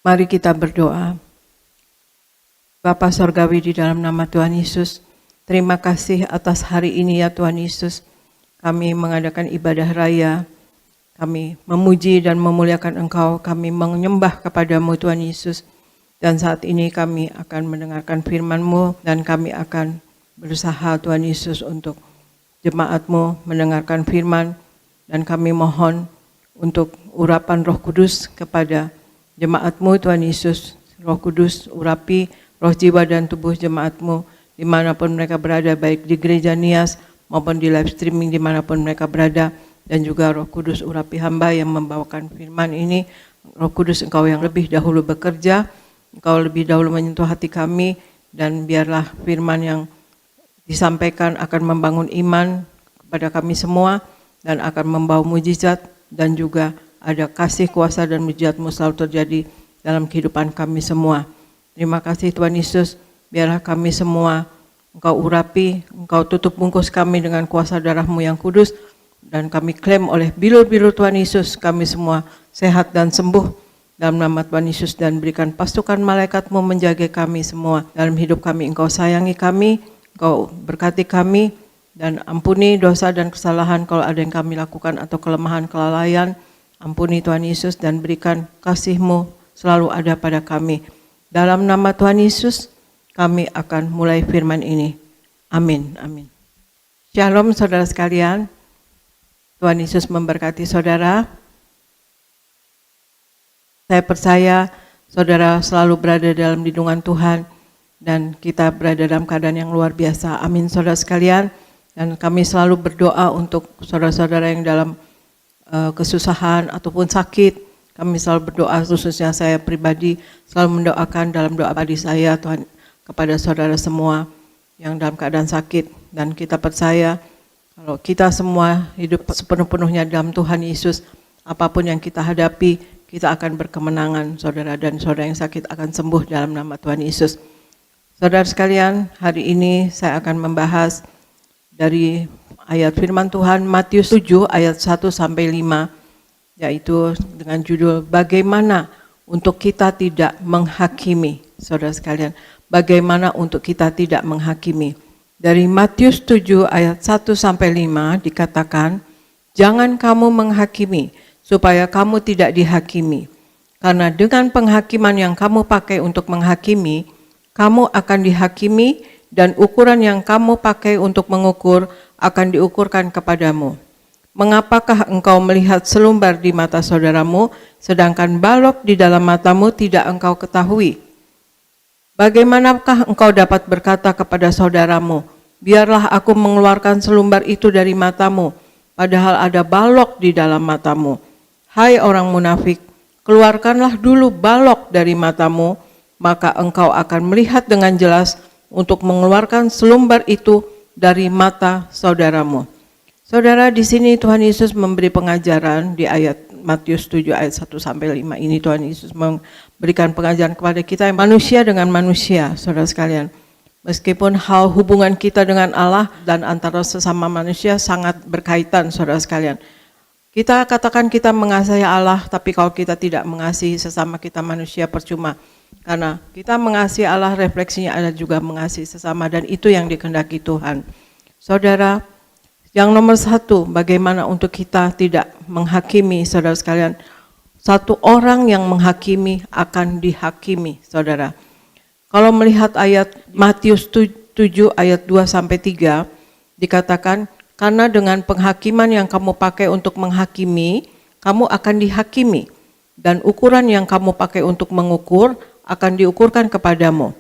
Mari kita berdoa. Bapa Sorgawi, di dalam nama Tuhan Yesus, terima kasih atas hari ini ya Tuhan Yesus. Kami mengadakan ibadah raya, kami memuji dan memuliakan Engkau, kami menyembah kepadamu Tuhan Yesus. Dan saat ini kami akan mendengarkan firman-Mu dan kami akan berusaha Tuhan Yesus untuk jemaat-Mu mendengarkan firman. Dan kami mohon untuk urapan Roh Kudus kepada jemaat-Mu Tuhan Yesus. Roh Kudus urapi roh, jiwa, dan tubuh jemaat-Mu dimanapun mereka berada, baik di gereja Nias maupun di live streaming dimanapun mereka berada. Dan juga Roh Kudus urapi hamba yang membawakan firman ini. Roh Kudus, Engkau yang lebih dahulu bekerja, Engkau lebih dahulu menyentuh hati kami, dan biarlah firman yang disampaikan akan membangun iman kepada kami semua dan akan membawa mujizat, dan juga ada kasih, kuasa, dan mujizat-Mu selalu terjadi dalam kehidupan kami semua. Terima kasih Tuhan Yesus, biarlah kami semua Engkau urapi, Engkau tutup bungkus kami dengan kuasa darah-Mu yang kudus, dan kami klaim oleh bilur-bilur Tuhan Yesus, kami semua sehat dan sembuh dalam nama Tuhan Yesus, dan berikan pasukan malaikat-Mu menjaga kami semua dalam hidup kami. Engkau sayangi kami, Engkau berkati kami, dan ampuni dosa dan kesalahan kalau ada yang kami lakukan atau kelemahan, kelalaian. Ampuni Tuhan Yesus, dan berikan kasih-Mu selalu ada pada kami. Dalam nama Tuhan Yesus, kami akan mulai firman ini. Amin. Amin. Shalom saudara sekalian. Tuhan Yesus memberkati saudara. Saya percaya saudara selalu berada dalam lindungan Tuhan dan kita berada dalam keadaan yang luar biasa. Amin saudara sekalian. Dan kami selalu berdoa untuk saudara-saudara yang dalam kesusahan ataupun sakit. Kami selalu berdoa, khususnya saya pribadi selalu mendoakan dalam doa pribadi saya Tuhan kepada saudara semua yang dalam keadaan sakit. Dan kita percaya kalau kita semua hidup sepenuh-penuhnya dalam Tuhan Yesus, apapun yang kita hadapi, kita akan berkemenangan saudara, dan saudara yang sakit akan sembuh dalam nama Tuhan Yesus. Saudara sekalian, hari ini saya akan membahas dari ayat firman Tuhan Matius 7 ayat 1-5, yaitu dengan judul bagaimana untuk kita tidak menghakimi. Saudara sekalian, bagaimana untuk kita tidak menghakimi. Dari Matius 7 ayat 1-5 dikatakan, jangan kamu menghakimi supaya kamu tidak dihakimi. Karena dengan penghakiman yang kamu pakai untuk menghakimi, kamu akan dihakimi, dan ukuran yang kamu pakai untuk mengukur akan diukurkan kepadamu. Mengapakah engkau melihat selumbar di mata saudaramu, sedangkan balok di dalam matamu tidak engkau ketahui? Bagaimanakah engkau dapat berkata kepada saudaramu, biarlah aku mengeluarkan selumbar itu dari matamu, padahal ada balok di dalam matamu? Hai orang munafik, keluarkanlah dulu balok dari matamu, maka engkau akan melihat dengan jelas untuk mengeluarkan selumbar itu dari mata saudaramu. Saudara, di sini Tuhan Yesus memberi pengajaran di ayat Matius 7 ayat 1-5 ini. Tuhan Yesus memberikan pengajaran kepada kita yang manusia dengan manusia, saudara sekalian. Meskipun hal hubungan kita dengan Allah dan antara sesama manusia sangat berkaitan, saudara sekalian. Kita katakan kita mengasihi Allah, tapi kalau kita tidak mengasihi sesama kita manusia percuma. Karena kita mengasihi Allah, refleksinya ada juga mengasihi sesama, dan itu yang dikehendaki Tuhan. Saudara, yang nomor satu, bagaimana untuk kita tidak menghakimi, saudara sekalian. Satu orang yang menghakimi akan dihakimi, saudara. Kalau melihat ayat Matius 7 ayat 2-3, dikatakan, karena dengan penghakiman yang kamu pakai untuk menghakimi, kamu akan dihakimi. Dan ukuran yang kamu pakai untuk mengukur akan diukurkan kepadamu.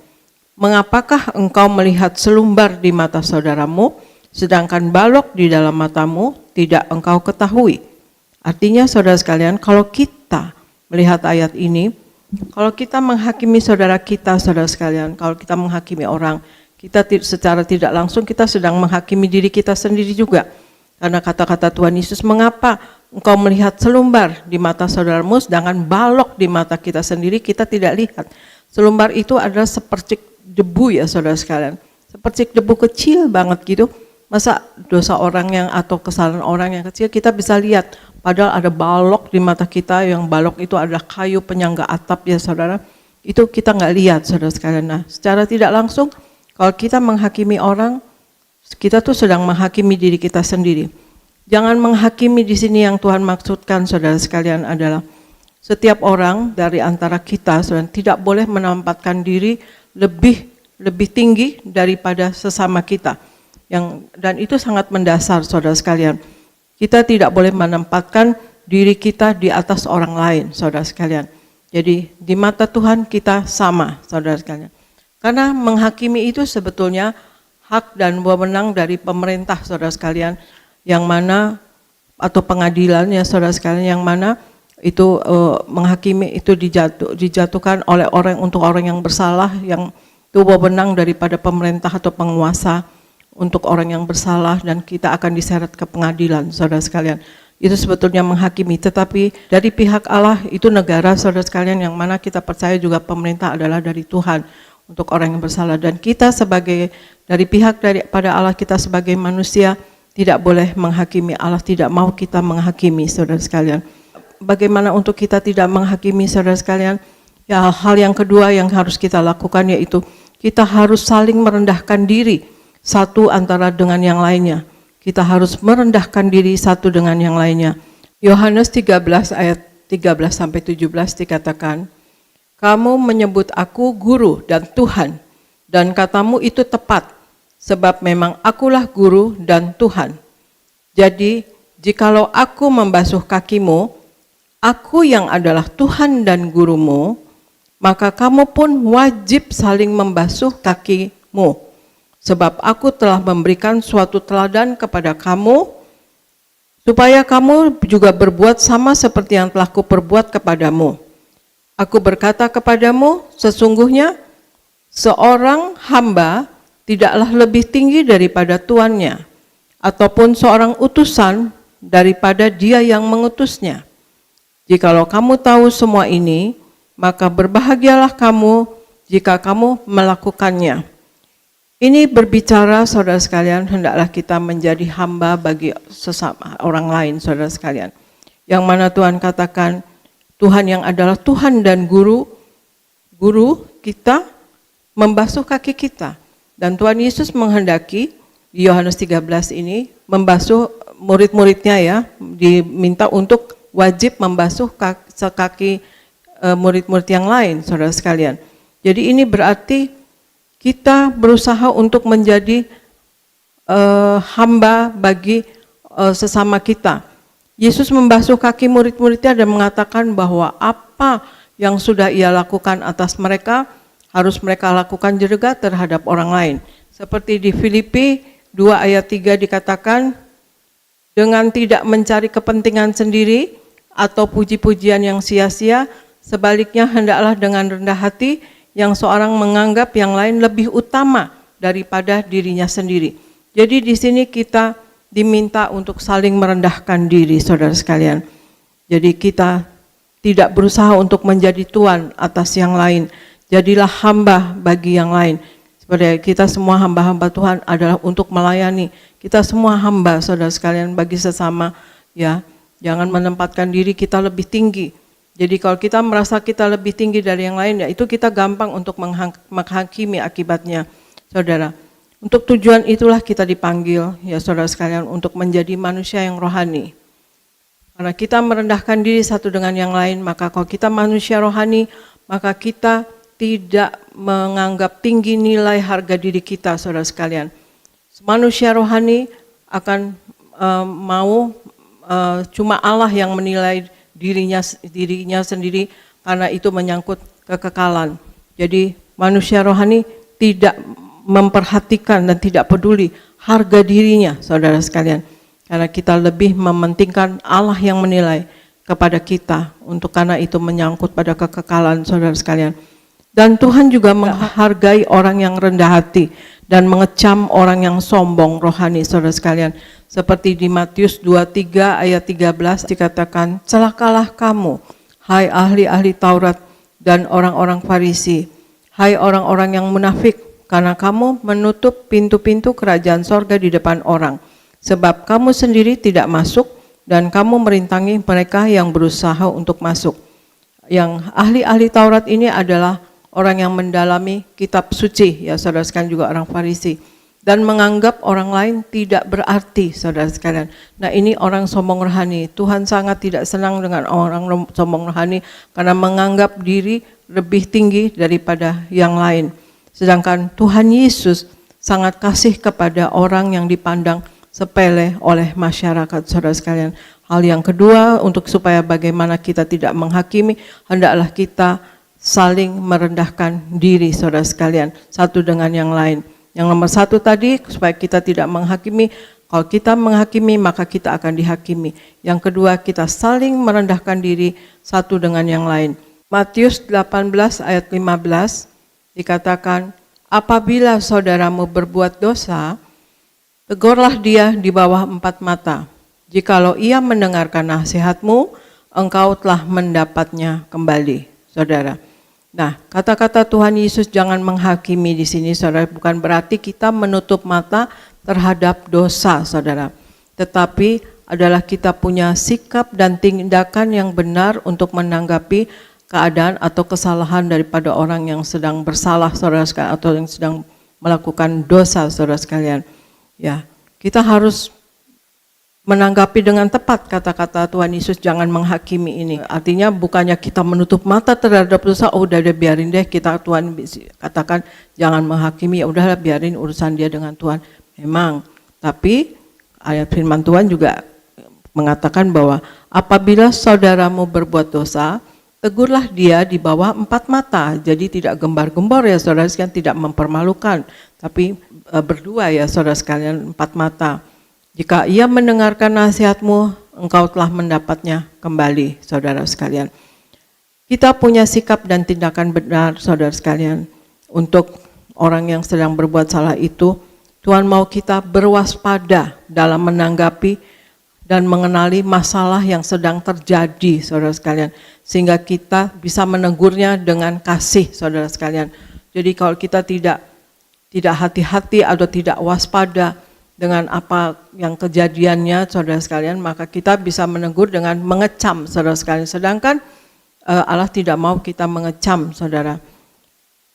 Mengapakah engkau melihat selumbar di mata saudaramu, sedangkan balok di dalam matamu tidak engkau ketahui? Artinya saudara sekalian, kalau kita melihat ayat ini, kalau kita menghakimi saudara kita, saudara sekalian, kalau kita menghakimi orang, kita secara tidak langsung kita sedang menghakimi diri kita sendiri juga. Karena kata-kata Tuhan Yesus, mengapa engkau melihat selumbar di mata saudaramu, sedangkan balok di mata kita sendiri kita tidak lihat. Selumbar itu adalah sepercik debu ya saudara sekalian, sepercik debu kecil banget gitu. Masa dosa orang yang atau kesalahan orang yang kecil kita bisa lihat padahal ada balok di mata kita, yang balok itu adalah kayu penyangga atap ya saudara. Itu kita nggak lihat saudara sekalian. Nah, secara tidak langsung kalau kita menghakimi orang, kita tuh sedang menghakimi diri kita sendiri. Jangan menghakimi di sini, yang Tuhan maksudkan saudara sekalian adalah setiap orang dari antara kita saudara, tidak boleh menempatkan diri lebih tinggi daripada sesama kita. Dan itu sangat mendasar saudara sekalian. Kita tidak boleh menempatkan diri kita di atas orang lain saudara sekalian. Jadi di mata Tuhan kita sama saudara sekalian. Karena menghakimi itu sebetulnya hak dan wewenang dari pemerintah saudara sekalian, yang mana atau pengadilan ya saudara sekalian, yang mana itu menghakimi itu dijatuhkan oleh untuk orang yang bersalah, yang itu wewenang daripada pemerintah atau penguasa untuk orang yang bersalah, dan kita akan diseret ke pengadilan saudara sekalian. Itu sebetulnya menghakimi, tetapi dari pihak Allah itu negara saudara sekalian, yang mana kita percaya juga pemerintah adalah dari Tuhan untuk orang yang bersalah, dan kita sebagai dari pihak daripada Allah, kita sebagai manusia tidak boleh menghakimi. Allah tidak mau kita menghakimi saudara sekalian. Bagaimana untuk kita tidak menghakimi saudara sekalian? Ya, hal yang kedua yang harus kita lakukan yaitu kita harus saling merendahkan diri satu antara dengan yang lainnya. Kita harus merendahkan diri satu dengan yang lainnya. Yohanes 13 ayat 13 sampai 17 dikatakan, "Kamu menyebut aku guru dan Tuhan, dan katamu itu tepat, sebab memang akulah guru dan Tuhan. Jadi, jikalau aku membasuh kakimu, aku yang adalah Tuhan dan gurumu, maka kamu pun wajib saling membasuh kakimu. Sebab aku telah memberikan suatu teladan kepada kamu, supaya kamu juga berbuat sama seperti yang telah kuperbuat kepadamu. Aku berkata kepadamu, sesungguhnya seorang hamba tidaklah lebih tinggi daripada tuannya, ataupun seorang utusan daripada dia yang mengutusnya. Jikalau kamu tahu semua ini, maka berbahagialah kamu jika kamu melakukannya." Ini berbicara saudara sekalian, hendaklah kita menjadi hamba bagi sesama orang lain saudara sekalian. Yang mana Tuhan katakan, Tuhan yang adalah Tuhan dan guru kita membasuh kaki kita. Dan Tuhan Yesus menghendaki di Yohanes 13 ini membasuh murid-muridnya ya, diminta untuk wajib membasuh kaki murid-murid yang lain saudara sekalian. Jadi ini berarti kita berusaha untuk menjadi hamba bagi sesama kita. Yesus membasuh kaki murid-muridnya dan mengatakan bahwa apa yang sudah ia lakukan atas mereka, harus mereka lakukan juga terhadap orang lain. Seperti di Filipi 2 ayat 3 dikatakan, dengan tidak mencari kepentingan sendiri atau puji-pujian yang sia-sia, sebaliknya hendaklah dengan rendah hati yang seorang menganggap yang lain lebih utama daripada dirinya sendiri. Jadi di sini kita diminta untuk saling merendahkan diri saudara sekalian. Jadi kita tidak berusaha untuk menjadi tuan atas yang lain. Jadilah hamba bagi yang lain. Seperti kita semua hamba-hamba Tuhan adalah untuk melayani. Kita semua hamba saudara sekalian bagi sesama ya. Jangan menempatkan diri kita lebih tinggi. Jadi kalau kita merasa kita lebih tinggi dari yang lain, ya itu kita gampang untuk menghakimi akibatnya, saudara. Untuk tujuan itulah kita dipanggil, ya saudara sekalian, untuk menjadi manusia yang rohani. Karena kita merendahkan diri satu dengan yang lain, maka kalau kita manusia rohani, maka kita tidak menganggap tinggi nilai harga diri kita, saudara sekalian. Manusia rohani akan cuma Allah yang menilai dirinya sendiri, karena itu menyangkut kekekalan. Jadi manusia rohani tidak memperhatikan dan tidak peduli harga dirinya, saudara sekalian. Karena kita lebih mementingkan Allah yang menilai kepada kita, untuk karena itu menyangkut pada kekekalan, saudara sekalian. Dan Tuhan juga menghargai orang yang rendah hati dan mengecam orang yang sombong rohani, saudara sekalian. Seperti di Matius 23 ayat 13 dikatakan, celakalah kamu, hai ahli-ahli Taurat dan orang-orang Farisi, hai orang-orang yang munafik, karena kamu menutup pintu-pintu kerajaan sorga di depan orang. Sebab kamu sendiri tidak masuk dan kamu merintangi mereka yang berusaha untuk masuk. Yang ahli-ahli Taurat ini adalah orang yang mendalami kitab suci, ya saudara sekalian, juga orang Farisi, dan menganggap orang lain tidak berarti, saudara sekalian. Nah, ini orang sombong rohani. Tuhan sangat tidak senang dengan orang sombong rohani karena menganggap diri lebih tinggi daripada yang lain. Sedangkan Tuhan Yesus sangat kasih kepada orang yang dipandang sepele oleh masyarakat, saudara sekalian. Hal yang kedua, untuk supaya bagaimana kita tidak menghakimi, hendaklah kita saling merendahkan diri, saudara sekalian, satu dengan yang lain. Yang nomor satu tadi, supaya kita tidak menghakimi. Kalau kita menghakimi, maka kita akan dihakimi. Yang kedua, kita saling merendahkan diri satu dengan yang lain. Matius 18 ayat 15 dikatakan, apabila saudaramu berbuat dosa, tegurlah dia di bawah 4 mata. Jikalau ia mendengarkan nasihatmu, engkau telah mendapatnya kembali, saudara. Nah, kata-kata Tuhan Yesus jangan menghakimi di sini, saudara, bukan berarti kita menutup mata terhadap dosa, saudara. Tetapi adalah kita punya sikap dan tindakan yang benar untuk menanggapi keadaan atau kesalahan daripada orang yang sedang bersalah, saudara sekalian, atau yang sedang melakukan dosa, saudara sekalian. Ya, kita harus menanggapi dengan tepat kata-kata Tuhan Yesus, jangan menghakimi ini. Artinya bukannya kita menutup mata terhadap dosa, oh udah biarin deh, kita Tuhan katakan jangan menghakimi, ya udahlah biarin urusan dia dengan Tuhan. Memang, tapi ayat firman Tuhan juga mengatakan bahwa apabila saudaramu berbuat dosa, tegurlah dia di bawah 4 mata. Jadi tidak gembar-gembor ya saudara sekalian, tidak mempermalukan, tapi berdua ya saudara sekalian, 4 mata. Jika ia mendengarkan nasihatmu, engkau telah mendapatnya kembali, saudara sekalian. Kita punya sikap dan tindakan benar, saudara sekalian, untuk orang yang sedang berbuat salah itu. Tuhan mau kita berwaspada dalam menanggapi dan mengenali masalah yang sedang terjadi, saudara sekalian, sehingga kita bisa menegurnya dengan kasih, saudara sekalian. Jadi kalau kita tidak hati-hati atau tidak waspada dengan apa yang kejadiannya, saudara sekalian, maka kita bisa menegur dengan mengecam, saudara sekalian. Sedangkan Allah tidak mau kita mengecam, saudara.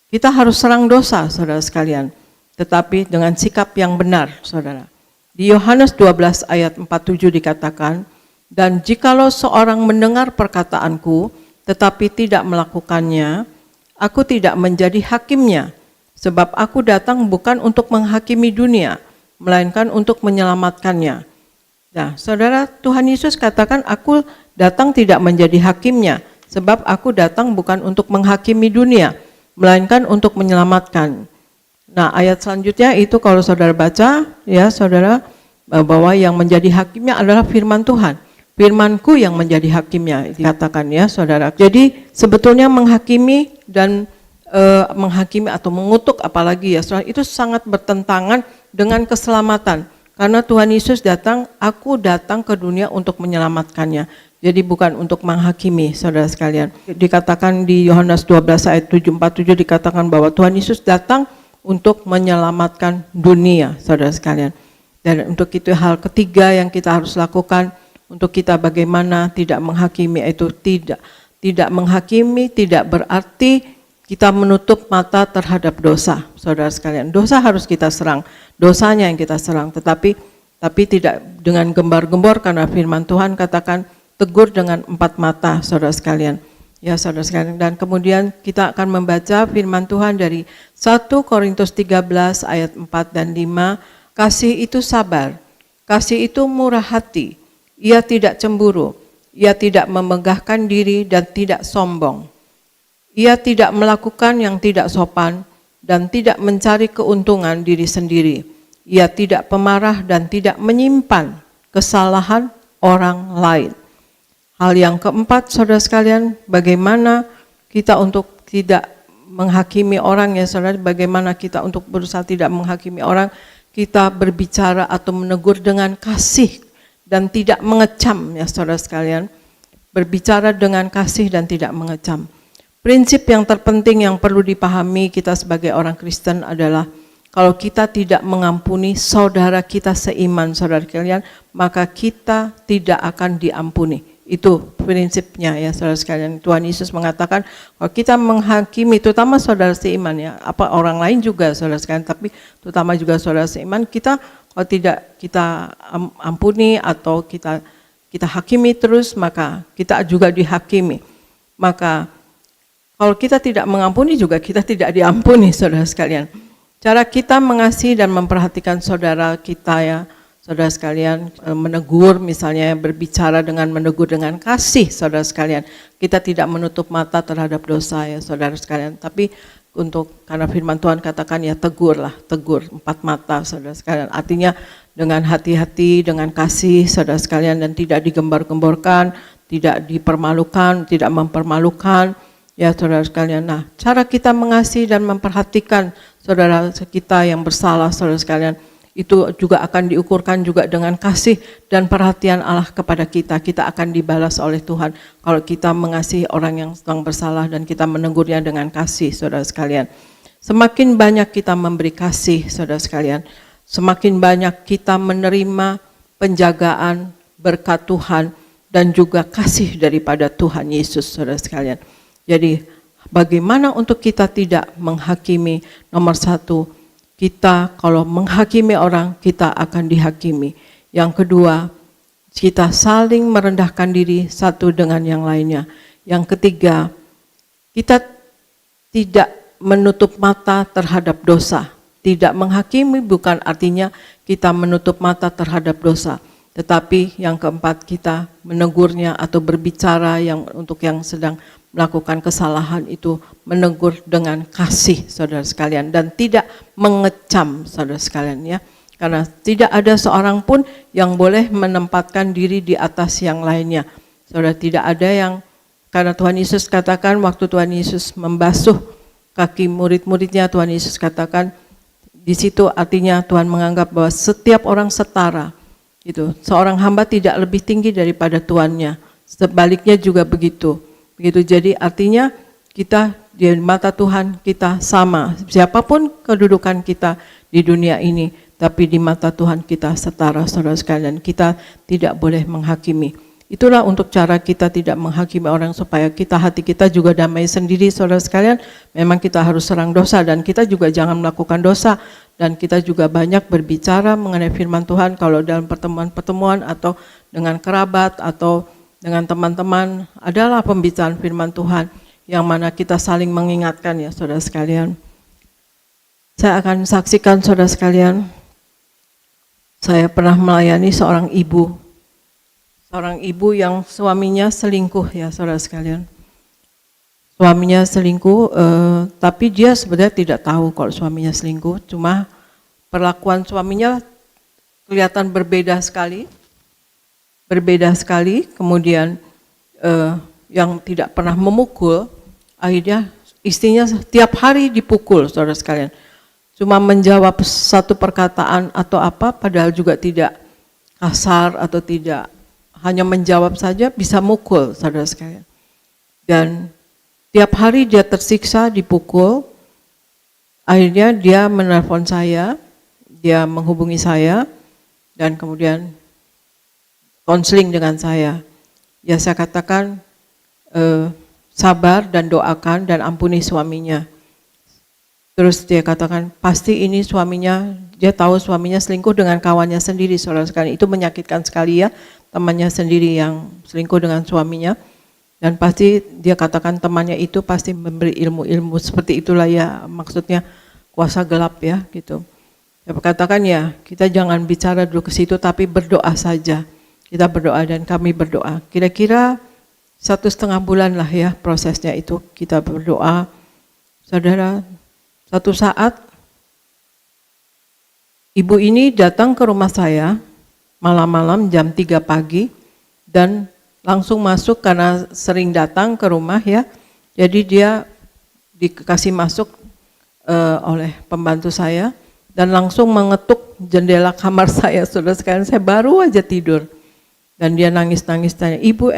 Kita harus serang dosa, saudara sekalian, tetapi dengan sikap yang benar, saudara. Di Yohanes 12 ayat 47 dikatakan, dan jikalau seorang mendengar perkataanku, tetapi tidak melakukannya, aku tidak menjadi hakimnya, sebab aku datang bukan untuk menghakimi dunia, melainkan untuk menyelamatkannya. Nah, saudara, Tuhan Yesus katakan, aku datang tidak menjadi hakimnya, sebab aku datang bukan untuk menghakimi dunia, melainkan untuk menyelamatkan. Nah, ayat selanjutnya itu kalau saudara baca, ya saudara, bahwa yang menjadi hakimnya adalah firman Tuhan. Firmanku yang menjadi hakimnya, dikatakan ya saudara. Jadi sebetulnya menghakimi dan menghakimi atau mengutuk apalagi ya saudara, itu sangat bertentangan dengan keselamatan. Karena Tuhan Yesus datang, aku datang ke dunia untuk menyelamatkannya. Jadi bukan untuk menghakimi, saudara sekalian. Dikatakan di Yohanes 12 ayat 747 dikatakan bahwa Tuhan Yesus datang untuk menyelamatkan dunia, saudara sekalian. Dan untuk itu hal ketiga yang kita harus lakukan untuk kita bagaimana tidak menghakimi, itu tidak menghakimi tidak berarti kita menutup mata terhadap dosa, saudara sekalian. Dosa harus kita serang, dosanya yang kita serang, tetapi tidak dengan gembar-gembor, karena firman Tuhan katakan tegur dengan 4 mata, saudara sekalian. Ya saudara sekalian, dan kemudian kita akan membaca firman Tuhan dari 1 Korintus 13 ayat 4 dan 5. Kasih itu sabar, kasih itu murah hati, ia tidak cemburu, ia tidak memegahkan diri dan tidak sombong. Ia tidak melakukan yang tidak sopan dan tidak mencari keuntungan diri sendiri. Ia tidak pemarah dan tidak menyimpan kesalahan orang lain. Hal yang keempat, saudara sekalian, bagaimana kita untuk tidak menghakimi orang ya saudara, bagaimana kita untuk berusaha tidak menghakimi orang, kita berbicara atau menegur dengan kasih dan tidak mengecam ya saudara sekalian. Berbicara dengan kasih dan tidak mengecam. Prinsip yang terpenting yang perlu dipahami kita sebagai orang Kristen adalah kalau kita tidak mengampuni saudara kita seiman, saudara sekalian, maka kita tidak akan diampuni. Itu prinsipnya ya saudara sekalian. Tuhan Yesus mengatakan kalau kita menghakimi, terutama saudara seiman ya, apa orang lain juga saudara sekalian, tapi terutama juga saudara seiman, kita kalau tidak kita ampuni atau kita hakimi terus, maka kita juga dihakimi. Maka kalau kita tidak mengampuni juga kita tidak diampuni saudara sekalian. Cara kita mengasihi dan memperhatikan saudara kita ya, saudara sekalian, menegur misalnya, berbicara dengan menegur dengan kasih saudara sekalian. Kita tidak menutup mata terhadap dosa ya saudara sekalian. Tapi karena firman Tuhan katakan ya tegur 4 mata saudara sekalian. Artinya dengan hati-hati, dengan kasih saudara sekalian, dan tidak digembar-gemborkan, tidak dipermalukan, tidak mempermalukan. Ya saudara sekalian, nah cara kita mengasihi dan memperhatikan saudara kita yang bersalah saudara sekalian, itu juga akan diukurkan juga dengan kasih dan perhatian Allah kepada kita. Kita akan dibalas oleh Tuhan kalau kita mengasihi orang yang sedang bersalah dan kita menegurnya dengan kasih saudara sekalian. Semakin banyak kita memberi kasih saudara sekalian, semakin banyak kita menerima penjagaan berkat Tuhan dan juga kasih daripada Tuhan Yesus saudara sekalian. Jadi bagaimana untuk kita tidak menghakimi? Nomor 1, kita kalau menghakimi orang, kita akan dihakimi. Yang kedua, kita saling merendahkan diri satu dengan yang lainnya. Yang ketiga, kita tidak menutup mata terhadap dosa. Tidak menghakimi bukan artinya kita menutup mata terhadap dosa. Tetapi yang keempat, kita menegurnya atau berbicara untuk yang sedang melakukan kesalahan itu, menegur dengan kasih saudara sekalian, dan tidak mengecam saudara sekalian ya. Karena tidak ada seorang pun yang boleh menempatkan diri di atas yang lainnya. Saudara, tidak ada yang, karena Tuhan Yesus katakan waktu Tuhan Yesus membasuh kaki murid-muridnya, Tuhan Yesus katakan di situ artinya Tuhan menganggap bahwa setiap orang setara. Itu seorang hamba tidak lebih tinggi daripada tuannya. Sebaliknya juga begitu. Jadi artinya kita di mata Tuhan kita sama. Siapapun kedudukan kita di dunia ini, tapi di mata Tuhan kita setara saudara sekalian. Kita tidak boleh menghakimi. Itulah untuk cara kita tidak menghakimi orang supaya hati kita juga damai sendiri saudara sekalian. Memang kita harus serang dosa dan kita juga jangan melakukan dosa. Dan kita juga banyak berbicara mengenai firman Tuhan kalau dalam pertemuan-pertemuan atau dengan kerabat atau dengan teman-teman, adalah pembicaraan firman Tuhan yang mana kita saling mengingatkan ya saudara sekalian. Saya akan saksikan saudara sekalian, saya pernah melayani seorang ibu yang suaminya selingkuh ya saudara sekalian. Suaminya selingkuh, tapi dia sebenarnya tidak tahu kalau suaminya selingkuh, cuma perlakuan suaminya kelihatan berbeda sekali, kemudian yang tidak pernah memukul, akhirnya istrinya tiap hari dipukul saudara sekalian. Cuma menjawab satu perkataan atau apa, padahal juga tidak kasar atau tidak, hanya menjawab saja bisa mukul saudara sekalian. Dan tiap hari dia tersiksa, dipukul. Akhirnya dia menelpon saya, dia menghubungi saya, dan kemudian konseling dengan saya. Ya saya katakan sabar dan doakan dan ampuni suaminya. Terus dia katakan pasti ini suaminya, dia tahu suaminya selingkuh dengan kawannya sendiri saudara sekalian. Itu menyakitkan sekali ya, temannya sendiri yang selingkuh dengan suaminya. Dan pasti dia katakan temannya itu pasti memberi ilmu-ilmu seperti itulah ya, maksudnya kuasa gelap ya gitu. Dia katakan ya kita jangan bicara dulu ke situ tapi berdoa saja. Kita berdoa dan kami berdoa. Kira-kira 1,5 bulan lah ya prosesnya itu kita berdoa. Saudara, satu saat ibu ini datang ke rumah saya malam-malam jam 3 pagi dan langsung masuk karena sering datang ke rumah ya. Jadi dia dikasih masuk oleh pembantu saya dan langsung mengetuk jendela kamar saya. Saudara sekalian, saya baru aja tidur. Dan dia nangis-nangis tanya, Ibu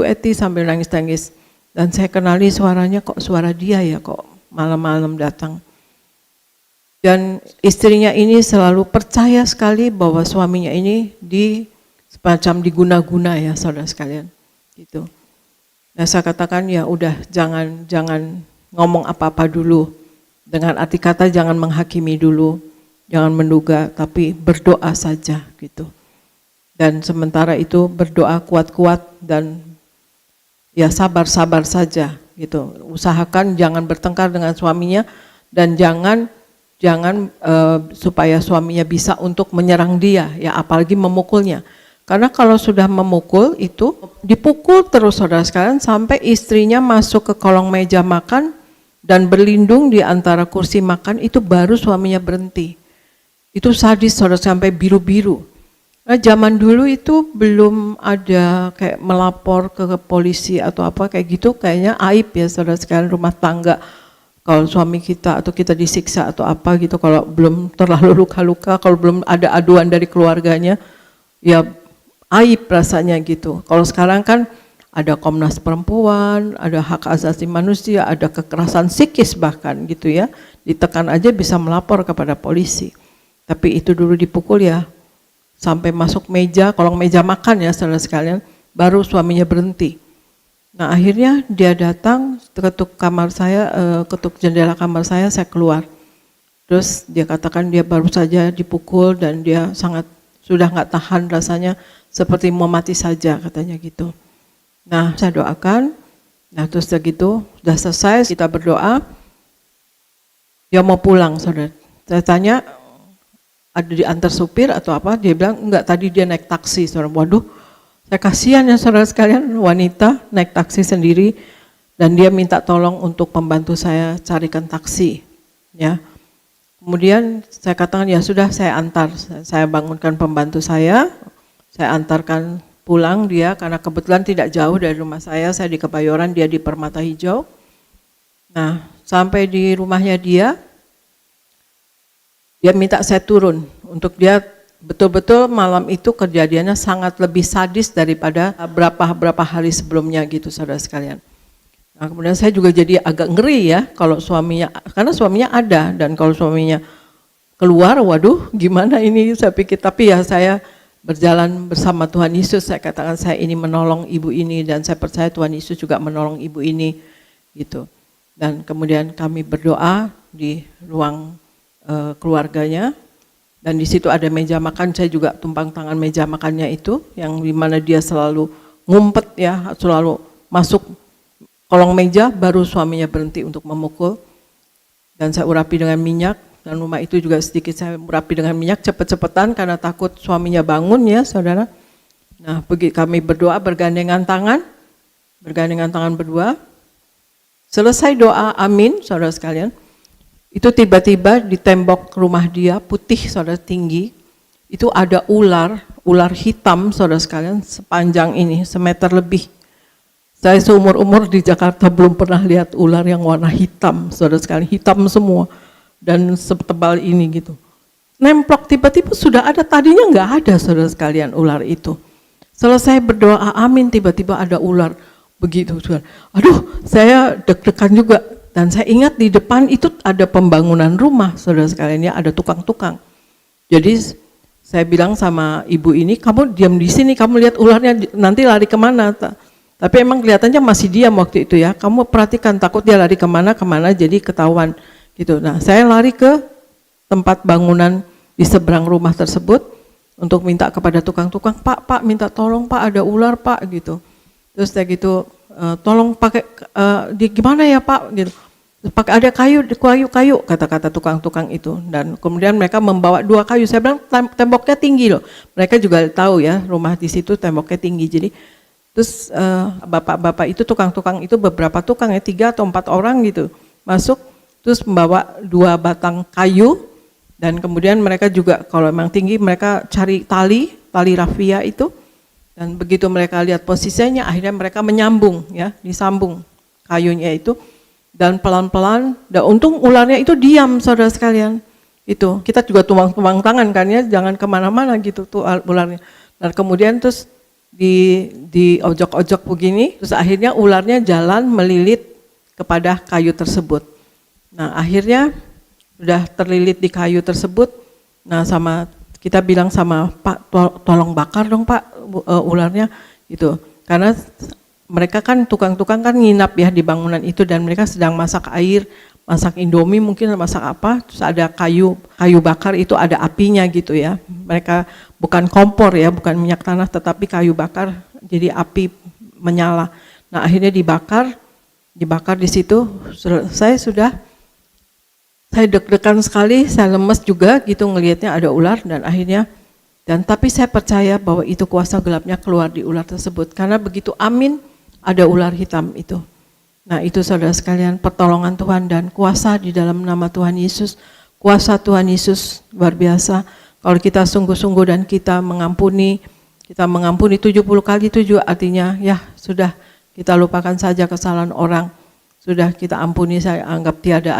Eti sambil nangis-nangis. Dan saya kenali suaranya, kok suara dia ya kok malam-malam datang. Dan istrinya ini selalu percaya sekali bahwa suaminya ini semacam diguna-guna ya saudara sekalian. Gitu. Nah saya katakan ya udah jangan ngomong apa-apa dulu. Dengan arti kata jangan menghakimi dulu, jangan menduga, tapi berdoa saja gitu. Dan sementara itu berdoa kuat-kuat dan ya sabar-sabar saja gitu. Usahakan jangan bertengkar dengan suaminya dan jangan supaya suaminya bisa untuk menyerang dia, ya apalagi memukulnya. Karena kalau sudah memukul itu dipukul terus saudara sekalian sampai istrinya masuk ke kolong meja makan dan berlindung di antara kursi makan, itu baru suaminya berhenti. Itu sadis saudara, sampai biru-biru. Nah, zaman dulu itu belum ada kayak melapor ke polisi atau apa kayak gitu, kayaknya aib ya saudara sekalian rumah tangga. Kalau suami kita atau kita disiksa atau apa gitu, kalau belum terlalu luka-luka, kalau belum ada aduan dari keluarganya, ya aib rasanya gitu. Kalau sekarang kan ada Komnas Perempuan, ada hak asasi manusia, ada kekerasan psikis bahkan gitu ya, ditekan aja bisa melapor kepada polisi. Tapi itu dulu dipukul ya, sampai masuk meja, kolong meja makan ya saudara sekalian, baru suaminya berhenti. Nah akhirnya dia datang, ketuk kamar saya, ketuk jendela kamar saya keluar. Terus dia katakan dia baru saja dipukul dan dia sudah nggak tahan rasanya, seperti mau mati saja katanya gitu. Nah saya doakan, nah terus gitu, sudah selesai kita berdoa, dia mau pulang saudara. Saya tanya, ada diantar supir atau apa? Dia bilang enggak, tadi dia naik taksi saudara. Waduh, saya kasihan ya saudara sekalian, wanita naik taksi sendiri dan dia minta tolong untuk pembantu saya carikan taksi ya. Kemudian saya katakan ya sudah, saya antar, saya bangunkan pembantu saya antarkan pulang dia, karena kebetulan tidak jauh dari rumah saya di Kebayoran, dia di Permata Hijau. Nah sampai di rumahnya dia minta saya turun untuk dia. Betul-betul malam itu kejadiannya sangat lebih sadis daripada berapa hari sebelumnya gitu saudara sekalian. Nah, kemudian saya juga jadi agak ngeri ya kalau suaminya, karena suaminya ada, dan kalau suaminya keluar, waduh gimana ini saya pikir. Tapi ya saya berjalan bersama Tuhan Yesus, saya katakan saya ini menolong ibu ini dan saya percaya Tuhan Yesus juga menolong ibu ini gitu. Dan kemudian kami berdoa di ruang keluarganya. Dan di situ ada meja makan, saya juga tumpang tangan meja makannya itu, yang dimana dia selalu ngumpet ya, selalu masuk kolong meja, baru suaminya berhenti untuk memukul. Dan saya urapi dengan minyak, dan rumah itu juga sedikit saya urapi dengan minyak, cepet-cepetan karena takut suaminya bangun ya saudara. Nah kami berdoa bergandengan tangan berdua. Selesai doa amin saudara sekalian. Itu tiba-tiba di tembok rumah dia, putih saudara, tinggi, itu ada ular hitam saudara sekalian, sepanjang ini, semeter lebih. Saya seumur-umur di Jakarta belum pernah lihat ular yang warna hitam saudara sekalian, hitam semua, dan setebal ini gitu. Nemplok tiba-tiba sudah ada, tadinya nggak ada saudara sekalian ular itu. Selesai berdoa amin, tiba-tiba ada ular, begitu saudara. Aduh saya deg-degan juga. Dan saya ingat di depan itu ada pembangunan rumah saudara sekalian ya, ada tukang-tukang. Jadi saya bilang sama ibu ini, kamu diam di sini, kamu lihat ularnya nanti lari kemana. Tapi emang kelihatannya masih diam waktu itu ya, kamu perhatikan takut dia lari kemana jadi ketahuan gitu. Nah saya lari ke tempat bangunan di seberang rumah tersebut untuk minta kepada tukang-tukang, Pak minta tolong Pak, ada ular Pak gitu. Terus saya gitu, tolong pakai gimana ya Pak gitu. Pakai ada kayu kata-kata tukang-tukang itu, dan kemudian mereka membawa 2 kayu. Saya bilang temboknya tinggi loh. Mereka juga tahu ya rumah di situ temboknya tinggi. Jadi terus bapak-bapak itu tukang-tukang itu beberapa tukang ya, 3 atau 4 orang gitu masuk, terus membawa 2 batang kayu, dan kemudian mereka juga kalau memang tinggi mereka cari tali rafia itu. Dan begitu mereka lihat posisinya, akhirnya mereka menyambung ya, disambung kayunya itu, dan pelan-pelan, dan untung ularnya itu diam saudara sekalian. Itu kita juga tumpang tangan kan ya, jangan kemana-mana gitu tuh ularnya. Dan kemudian terus di ojok-ojok begini, terus akhirnya ularnya jalan melilit kepada kayu tersebut. Nah akhirnya sudah terlilit di kayu tersebut. Nah, kita bilang sama Pak, tolong bakar dong Pak ularnya gitu. Karena mereka kan tukang-tukang kan nginap ya di bangunan itu, dan mereka sedang masak air, masak Indomie mungkin, masak apa, terus ada kayu bakar itu ada apinya gitu ya. Mereka bukan kompor ya, bukan minyak tanah, tetapi kayu bakar, jadi api menyala. Nah, akhirnya dibakar di situ. Saya deg-degan sekali, saya lemes juga gitu ngelihatnya ada ular, tapi saya percaya bahwa itu kuasa gelapnya keluar di ular tersebut, karena begitu amin ada ular hitam itu. Nah, itu saudara sekalian, pertolongan Tuhan dan kuasa di dalam nama Tuhan Yesus. Kuasa Tuhan Yesus luar biasa. Kalau kita sungguh-sungguh dan kita mengampuni 70 kali 7, artinya ya sudah, kita lupakan saja kesalahan orang. Sudah kita ampuni, saya anggap tidak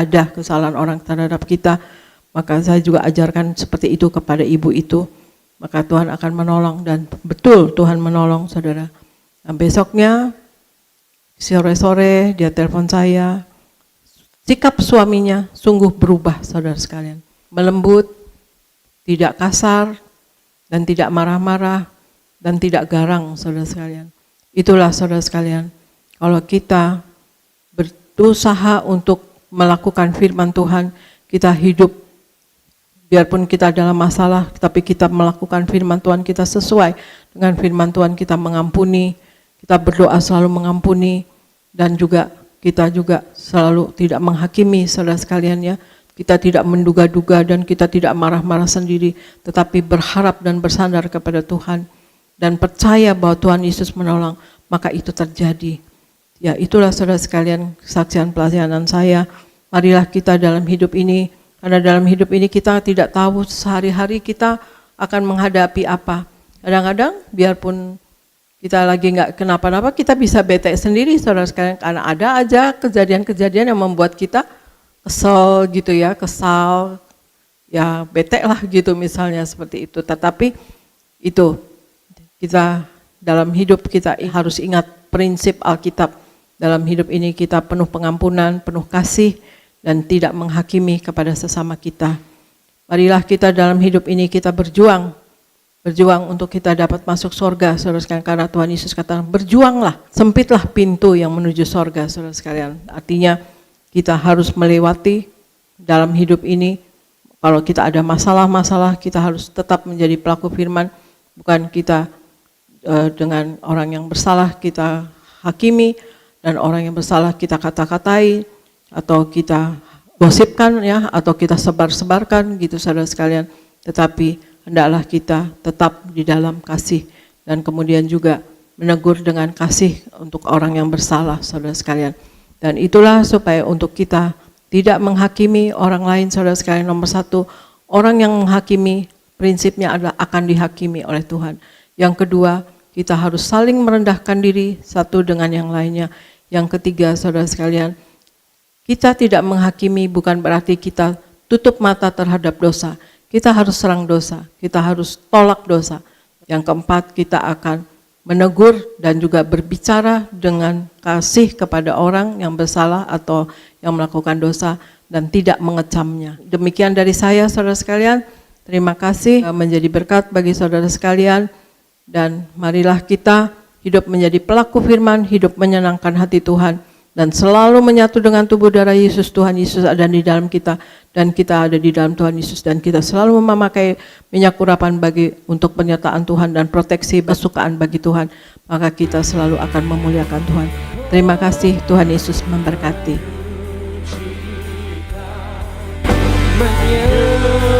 ada kesalahan orang terhadap kita. Maka saya juga ajarkan seperti itu kepada ibu itu. Maka Tuhan akan menolong, dan betul Tuhan menolong saudara. Nah, besoknya sore-sore dia telepon saya. Sikap suaminya sungguh berubah saudara sekalian. Melembut, tidak kasar, dan tidak marah-marah, dan tidak garang saudara sekalian. Itulah saudara sekalian, kalau kita berusaha untuk melakukan firman Tuhan, kita hidup, biarpun kita dalam masalah, tapi kita melakukan firman Tuhan, kita sesuai dengan firman Tuhan, kita mengampuni, kita berdoa selalu mengampuni, dan kita juga selalu tidak menghakimi saudara sekalian ya. Kita tidak menduga-duga dan kita tidak marah-marah sendiri, tetapi berharap dan bersandar kepada Tuhan, dan percaya bahwa Tuhan Yesus menolong, maka itu terjadi. Ya, itulah saudara sekalian kesaksian pelayanan saya. Marilah kita dalam hidup ini, karena dalam hidup ini kita tidak tahu sehari-hari kita akan menghadapi apa. Kadang-kadang biarpun kita lagi nggak kenapa-napa, kita bisa bete sendiri saudara sekalian, karena ada aja kejadian-kejadian yang membuat kita kesal gitu ya, ya bete lah gitu misalnya seperti itu. Tetapi itu kita dalam hidup kita harus ingat prinsip Alkitab. Dalam hidup ini kita penuh pengampunan, penuh kasih, dan tidak menghakimi kepada sesama kita. Marilah kita dalam hidup ini kita berjuang untuk kita dapat masuk surga, saudara sekalian, karena Tuhan Yesus katakan, berjuanglah, sempitlah pintu yang menuju surga, saudara sekalian. Artinya kita harus melewati dalam hidup ini. Kalau kita ada masalah-masalah, kita harus tetap menjadi pelaku firman, bukan kita dengan orang yang bersalah kita hakimi, dan orang yang bersalah kita kata-katai, atau kita gosipkan ya, atau kita sebar-sebarkan gitu saudara sekalian. Tetapi hendaklah kita tetap di dalam kasih, dan kemudian juga menegur dengan kasih untuk orang yang bersalah saudara sekalian. Dan itulah supaya untuk kita tidak menghakimi orang lain saudara sekalian. Nomor satu, orang yang menghakimi prinsipnya adalah akan dihakimi oleh Tuhan. Yang kedua, kita harus saling merendahkan diri satu dengan yang lainnya. Yang ketiga saudara sekalian, kita tidak menghakimi bukan berarti kita tutup mata terhadap dosa. Kita harus serang dosa, kita harus tolak dosa. Yang keempat, kita akan menegur dan juga berbicara dengan kasih kepada orang yang bersalah atau yang melakukan dosa, dan tidak mengecamnya. Demikian dari saya saudara sekalian. Terima kasih, menjadi berkat bagi saudara sekalian, dan marilah kita hidup menjadi pelaku firman, hidup menyenangkan hati Tuhan, dan selalu menyatu dengan tubuh darah Yesus. Tuhan Yesus ada di dalam kita, dan kita ada di dalam Tuhan Yesus, dan kita selalu memakai minyak urapan untuk penyertaan Tuhan dan proteksi kesukaan bagi Tuhan, maka kita selalu akan memuliakan Tuhan. Terima kasih, Tuhan Yesus memberkati. Menyembuhkan